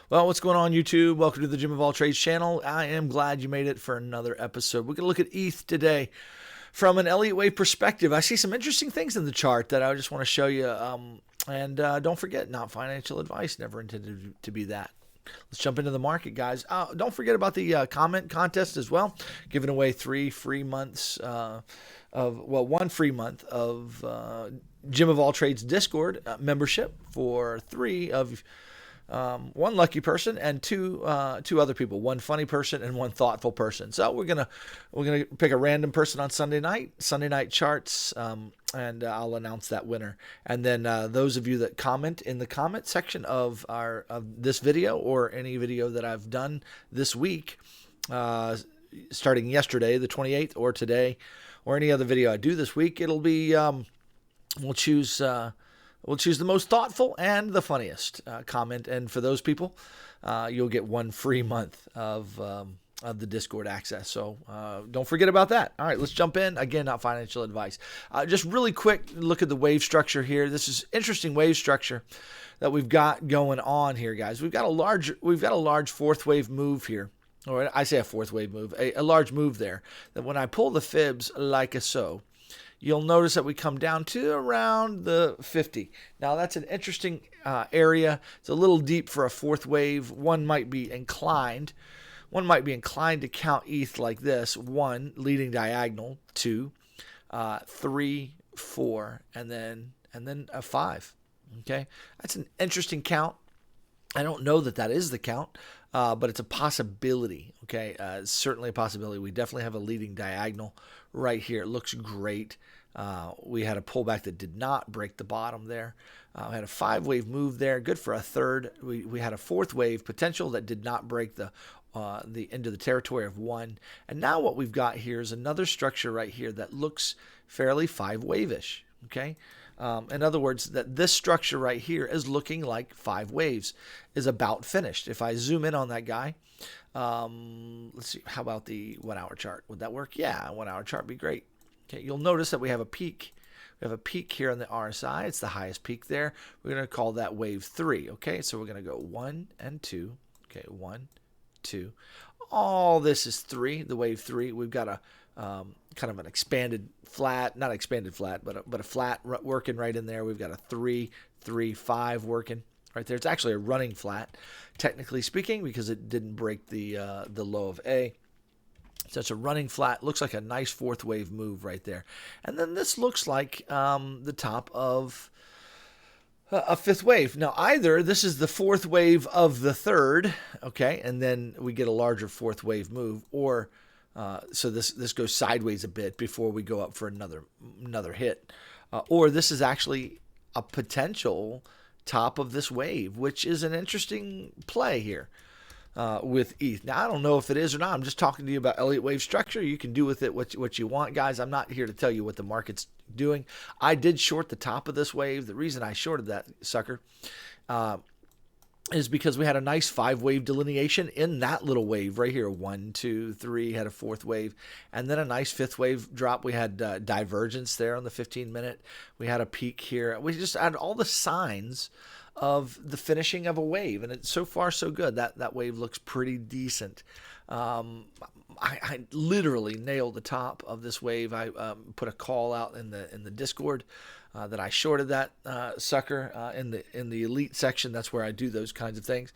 Well, what's going on, YouTube? Welcome to the Jim of All Trades channel. I am glad you made it for another episode. We're going to look at ETH today from an Elliott wave perspective. I see some interesting things in the chart that I just want to show you. Don't forget, not financial advice, never intended to be that. Let's jump into the market, guys. Don't forget about the comment contest as well. Giving away 3 free months one free month of Jim of All Trades Discord membership for 3 of one lucky person and two other people, one funny person and one thoughtful person. So we're gonna pick a random person on Sunday night charts, and I'll announce that winner. And then those of you that comment in the comment section of this video or any video that I've done this week, starting yesterday, the 28th, or today, or any other video I do this week, it'll be we'll choose the most thoughtful and the funniest comment, and for those people, you'll get 1 free month of the Discord access. So don't forget about that. All right, let's jump in. Again, not financial advice. Just really quick look at the wave structure here. This is interesting wave structure that we've got going on here, guys. We've got a large fourth wave move here. Or I say a fourth wave move, a large move there. That when I pull the fibs like so, you'll notice that we come down to around the 50. Now, that's an interesting area. It's a little deep for a fourth wave. One might be inclined to count ETH like this: 1, leading diagonal; 2, 3, 4, and then a 5. Okay, that's an interesting count. I don't know that is the count, but it's a possibility. Okay, it's certainly a possibility. We definitely have a leading diagonal right here. It looks great. We had a pullback that did not break the bottom there. We had a 5-wave move there, good for a third. We had a 4th wave potential that did not break the into the territory of 1. And now what we've got here is another structure right here that looks fairly 5-wave-ish. Okay. In other words, that this structure right here is looking like 5 waves, is about finished. If I zoom in on that guy, let's see, how about the 1-hour chart? Would that work? Yeah, a 1-hour chart would be great. Okay, you'll notice that we have a peak. We have a peak here on the RSI. It's the highest peak there. We're going to call that wave 3. Okay, so we're going to go 1 and 2. Okay, 1, 2. All this is 3, the wave 3. We've got a kind of an expanded flat, not expanded flat, but a flat working right in there. We've got a 3, 3, 5 working right there. It's actually a running flat, technically speaking, because it didn't break the low of A. So it's a running flat. Looks like a nice 4th wave move right there. And then this looks like the top of a 5th wave. Now, either this is the 4th wave of the 3rd, okay, and then we get a larger 4th wave move, or so this goes sideways a bit before we go up for another hit, or this is actually a potential top of this wave, which is an interesting play here with ETH. Now, I don't know if it is or not. I'm just talking to you about Elliott wave structure. You can do with it what you want, guys. I'm not here to tell you what the market's doing. I did short the top of this wave. The reason I shorted that sucker is because we had a nice 5-wave delineation in that little wave right here. 1, 2, 3, had a 4th wave, and then a nice 5th wave drop. We had divergence there on the 15-minute. We had a peak here. We just had all the signs of the finishing of a wave, and it's so far so good. That wave looks pretty decent. I literally nailed the top of this wave. I put a call out in the Discord that I shorted that sucker in the elite section. That's where I do those kinds of things.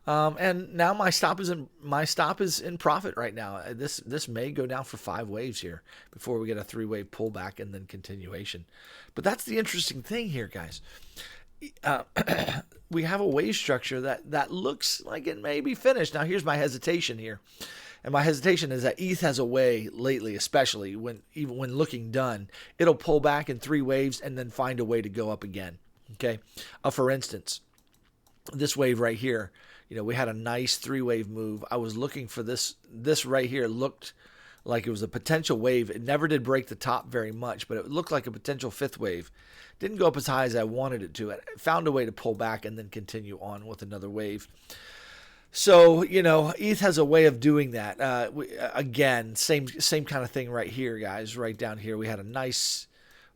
And now my stop is in profit right now. This may go down for 5 waves here before we get a 3-wave pullback and then continuation. But that's the interesting thing here, guys. We have a wave structure that looks like it may be finished. Now, here's my hesitation here. And my hesitation is that ETH has a way lately, especially even when looking done, it'll pull back in 3 waves and then find a way to go up again. Okay. For instance, this wave right here, we had a nice 3-wave move. I was looking for this right here. Looked like it was a potential wave. It never did break the top very much, but it looked like a potential 5th wave. Didn't go up as high as I wanted it to. It found a way to pull back and then continue on with another wave. So, ETH has a way of doing that. Again, same kind of thing right here, guys. Right down here, we had a nice,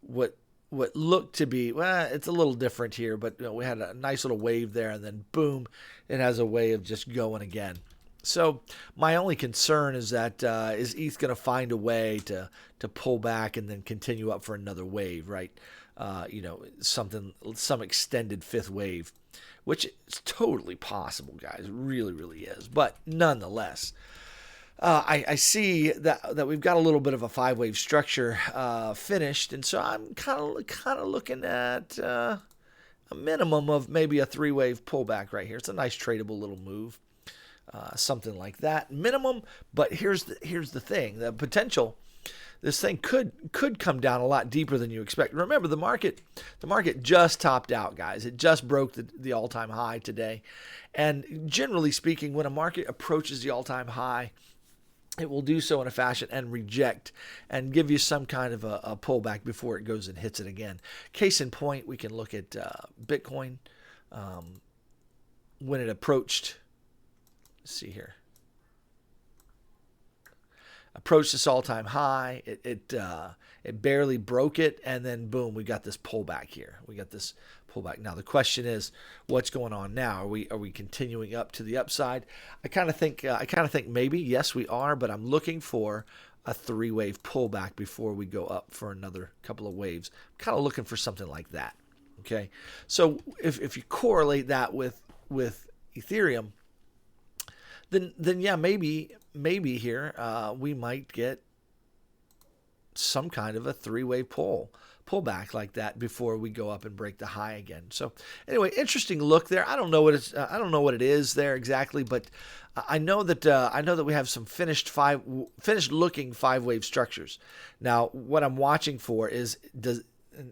what what looked to be, well, it's a little different here, but we had a nice little wave there, and then boom, it has a way of just going again. So my only concern is that is ETH going to find a way to pull back and then continue up for another wave, right? Some extended fifth wave, which is totally possible, guys. It really, really is. But nonetheless, I see that we've got a little bit of a five-wave structure finished, and so I'm kind of looking at a minimum of maybe a three-wave pullback right here. It's a nice tradable little move, something like that, minimum. But here's the thing: the potential. This thing could come down a lot deeper than you expect. Remember, the market just topped out, guys. It just broke the all-time high today, and generally speaking, when a market approaches the all-time high, it will do so in a fashion and reject and give you some kind of a pullback before it goes and hits it again. Case in point, we can look at Bitcoin when it approached. Let's see here. Approached this all-time high. It barely broke it, and then boom, we got this pullback here. We got this pullback. Now the question is, what's going on now? Are we continuing up to the upside? I kind of think maybe yes we are, but I'm looking for a three-wave pullback before we go up for another couple of waves. I'm kind of looking for something like that. Okay, so if you correlate that with Ethereum, then yeah, maybe here we might get some kind of a three-wave pullback like that before we go up and break the high again. So anyway, interesting look there. I don't know what it is there exactly, but I know that we have some finished looking five-wave structures. Now, what I'm watching for is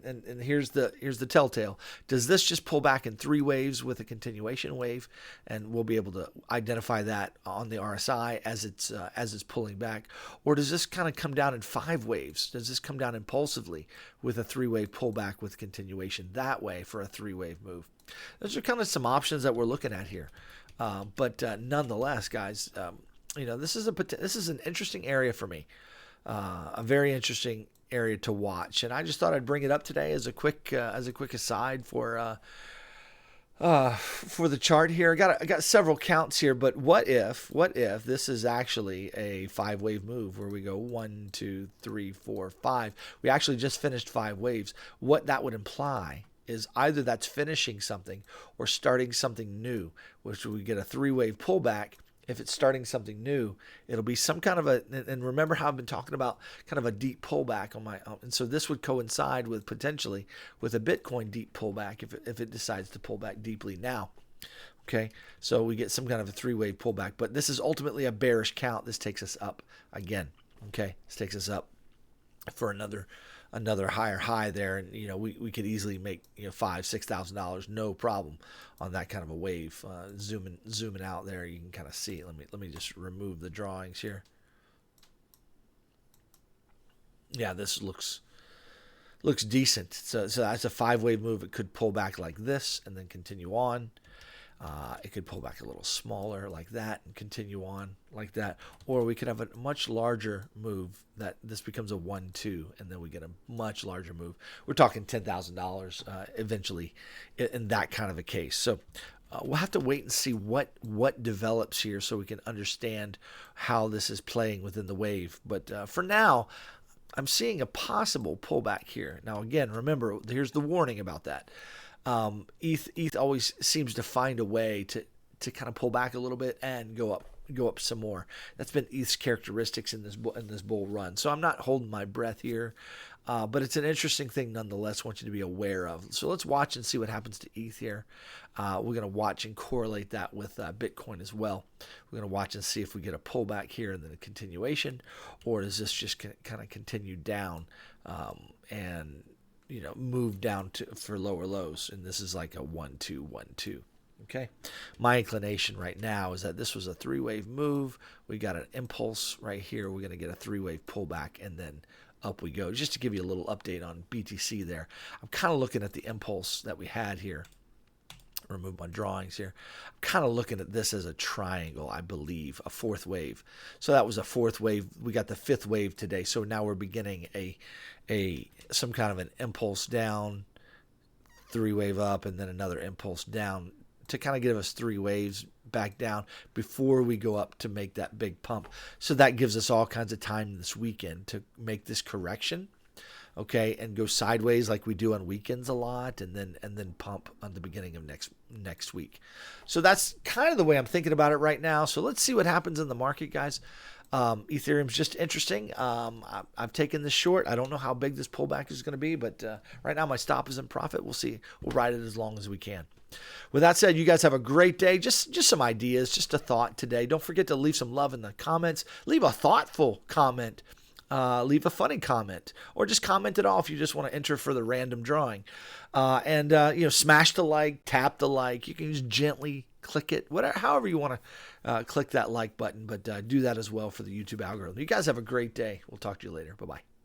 and here's the telltale. Does this just pull back in three waves with a continuation wave, and we'll be able to identify that on the RSI as it's pulling back, or does this kind of come down in five waves? Does this come down impulsively with a three-wave pullback with continuation that way for a three-wave move? Those are kind of some options that we're looking at here, but nonetheless, guys, this is an interesting area for me, a very interesting area to watch, and I just thought I'd bring it up today as a quick aside for the chart here. I got several counts here, but what if this is actually a five-wave move where we go 1, 2, 3, 4, 5? We actually just finished five waves. What that would imply is either that's finishing something or starting something new, which we get a three-wave pullback. If it's starting something new, it'll be some kind of and remember how I've been talking about kind of a deep pullback on my, and so this would coincide with potentially with a Bitcoin deep pullback if it decides to pull back deeply now. Okay, so we get some kind of a three-wave pullback, but this is ultimately a bearish count. This takes us up again. Okay, this takes us up for another higher high there, and we could easily make $5,000-$6,000 no problem on that kind of a wave. Zooming out there, you can kind of see. Let me just remove the drawings here. Yeah, this looks decent. So that's a five-wave move. It could pull back like this and then continue on. It could pull back a little smaller like that and continue on like that, or we could have a much larger move that this becomes a 1-2 and then we get a much larger move. We're talking $10,000 eventually in that kind of a case. So we'll have to wait and see what develops here so we can understand how this is playing within the wave. But for now, I'm seeing a possible pullback here. Now again, remember, here's the warning about that. ETH always seems to find a way to kind of pull back a little bit and go up some more. That's been ETH's characteristics in this bull run. So I'm not holding my breath here, but it's an interesting thing nonetheless. I want you to be aware of. So let's watch and see what happens to ETH here. We're going to watch and correlate that with Bitcoin as well. We're going to watch and see if we get a pullback here and then a continuation, or does this just kind of continue down and move down for lower lows, and this is like a 1-2, 1-2. Okay, my inclination right now is that this was a three-wave move. We got an impulse right here. We're going to get a three-wave pullback, and then up we go. Just to give you a little update on BTC there, I'm kind of looking at the impulse that we had here remove my drawings here. I'm kind of looking at this as a triangle, I believe, a fourth wave. So that was a fourth wave. We got the fifth wave today. So now we're beginning some kind of an impulse down, three wave up, and then another impulse down to kind of give us three waves back down before we go up to make that big pump. So that gives us all kinds of time this weekend to make this correction. Okay, and go sideways like we do on weekends a lot, and then pump on the beginning of next week. So that's kind of the way I'm thinking about it right now. So let's see what happens in the market, guys. Ethereum's just interesting. I've taken this short. I don't know how big this pullback is going to be, but right now my stop is in profit. We'll see. We'll ride it as long as we can. With that said, you guys have a great day. Just some ideas, just a thought today. Don't forget to leave some love in the comments. Leave a thoughtful comment. Leave a funny comment, or just comment it all if you just want to enter for the random drawing. Smash the like, tap the like. You can just gently click it, whatever, however you want to click that like button, but do that as well for the YouTube algorithm. You guys have a great day. We'll talk to you later. Bye-bye.